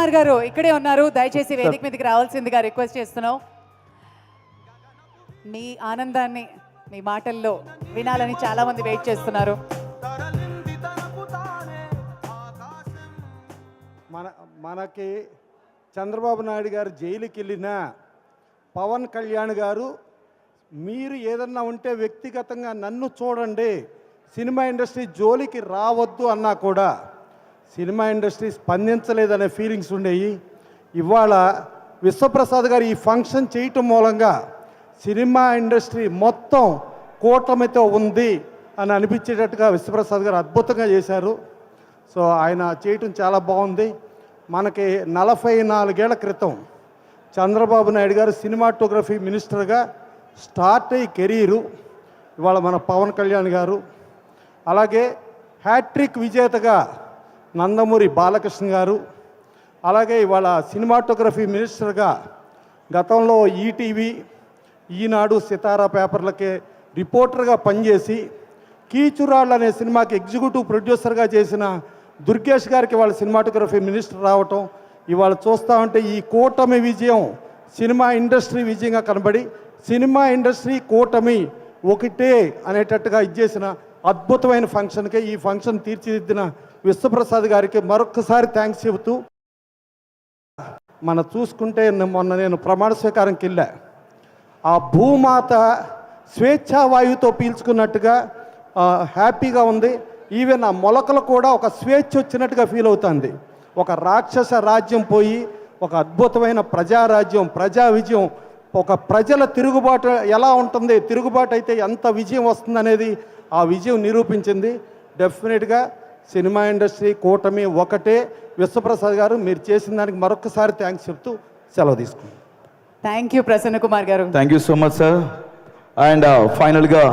కుమార్ గారు ఇక్కడే ఉన్నారు, దయచేసి వేదిక మీదకి రావాల్సిందిగా రిక్వెస్ట్ చేస్తున్నాం. మీ ఆనందాన్ని మీ మాటల్లో వినాలని చాలా మంది వెయిట్ చేస్తున్నారు. మనకి చంద్రబాబు నాయుడు గారు జైలుకి వెళ్ళిన పవన్ కళ్యాణ్ గారు, మీరు ఏదన్నా ఉంటే వ్యక్తిగతంగా నన్ను చూడండి, సినిమా ఇండస్ట్రీ జోలికి రావద్దు అన్నా కూడా సినిమా ఇండస్ట్రీ స్పందించలేదనే ఫీలింగ్స్ ఉండేవి. ఇవాళ విశ్వప్రసాద్ గారు ఈ ఫంక్షన్ చేయటం మూలంగా సినిమా ఇండస్ట్రీ మొత్తం కూటమితో ఉంది అని అనిపించేటట్టుగా విశ్వప్రసాద్ గారు అద్భుతంగా చేశారు. సో ఆయన చేయటం చాలా బాగుంది. మనకి 44 ఏళ్ల క్రితం చంద్రబాబు నాయుడు గారు సినిమాటోగ్రఫీ మినిస్టర్గా స్టార్ట్ అయ్యి కెరీరు ఇవాళ మన పవన్ కళ్యాణ్ గారు, అలాగే హ్యాట్రిక్ విజేతగా నందమూరి బాలకృష్ణ గారు, అలాగే ఇవాళ సినిమాటోగ్రఫీ మినిస్టర్గా గతంలో ఈటీవీ, ఈనాడు, సితారా పేపర్లకే రిపోర్టర్గా పనిచేసి కీచురాళ్ళు అనే సినిమాకి ఎగ్జిక్యూటివ్ ప్రొడ్యూసర్గా చేసిన దుర్గేష్ గారికి వాళ్ళ సినిమాటోగ్రఫీ మినిస్టర్ రావటం, ఇవాళ చూస్తూ ఉంటే ఈ కూటమి విజయం సినిమా ఇండస్ట్రీ విజయంగా కనబడి సినిమా ఇండస్ట్రీ కూటమి ఒకటే అనేటట్టుగా ఇచ్చేసిన అద్భుతమైన ఫంక్షన్కే ఈ ఫంక్షన్ తీర్చిదిద్దిన విశ్వప్రసాద్ గారికి మరొకసారి థ్యాంక్స్ చెబుతూ, మనం చూసుకుంటే మొన్న నేను ప్రమాణ స్వీకారంకి వెళ్ళా, ఆ భూమాత స్వేచ్ఛావాయువుతో పీల్చుకున్నట్టుగా హ్యాపీగా ఉంది. ఈవెన్ ఆ మొలకలు కూడా ఒక స్వేచ్ఛ వచ్చినట్టుగా ఫీల్ అవుతుంది. ఒక రాక్షస రాజ్యం పోయి ఒక అద్భుతమైన ప్రజారాజ్యం, ప్రజా విజయం, ఒక ప్రజల తిరుగుబాటు ఎలా ఉంటుంది, తిరుగుబాటు అయితే ఎంత విజయం వస్తుందనేది ఆ విజయం నిరూపించింది. డెఫినెట్గా సినిమా ఇండస్ట్రీ కూటమి ఒకటే. విశ్వప్రసాద్ గారు మీరు చేసిన దానికి మరొకసారి థ్యాంక్స్ చెప్తూ సెలవు తీసుకున్నాను. థ్యాంక్ యూ ప్రసన్న కుమార్ గారు. Thank you so much sir. And ఫైనల్గా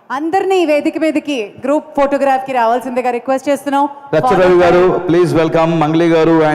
అందరినీ ఈ వేదిక మీదకి గ్రూప్ ఫోటోగ్రాఫ్ కి రావాల్సిందిగా రిక్వెస్ట్ చేస్తున్నాం. రచ్చరవి గారు ప్లీజ్ వెల్కమ్, మంగ్లీ గారు అండ్